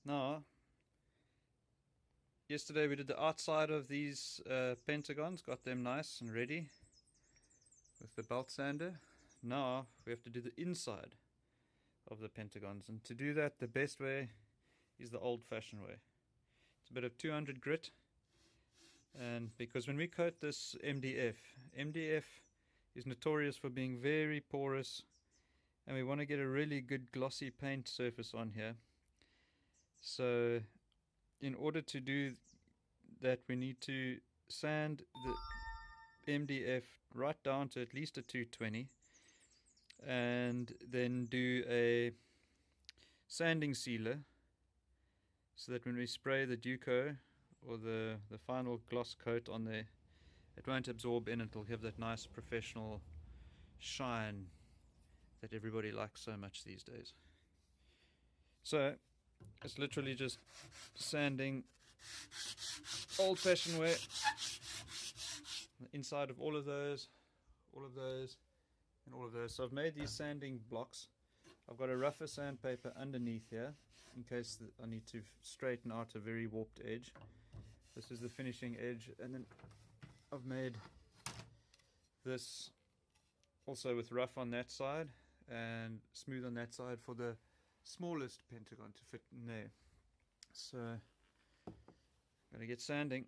Now, yesterday we did the outside of these pentagons, got them nice and ready with the belt sander. Now we have to do the inside of the pentagons, and to do that the best way is the old-fashioned way. It's a bit of 200 grit, and because when we coat this MDF is notorious for being very porous, and we want to get a really good glossy paint surface on here. So in order to do that, we need to sand the MDF right down to at least a 220, and then do a sanding sealer so that when we spray the Duco or the final gloss coat on there, it won't absorb in, it'll have that nice professional shine that everybody likes so much these days. So it's literally just sanding old-fashioned way, the inside of all of those, and all of those. So I've made these sanding blocks. I've got a rougher sandpaper underneath here in case I need to straighten out a very warped edge. This is the finishing edge, and then I've made this also with rough on that side and smooth on that side for the smallest pentagon to fit in there. So I'm going to get sanding.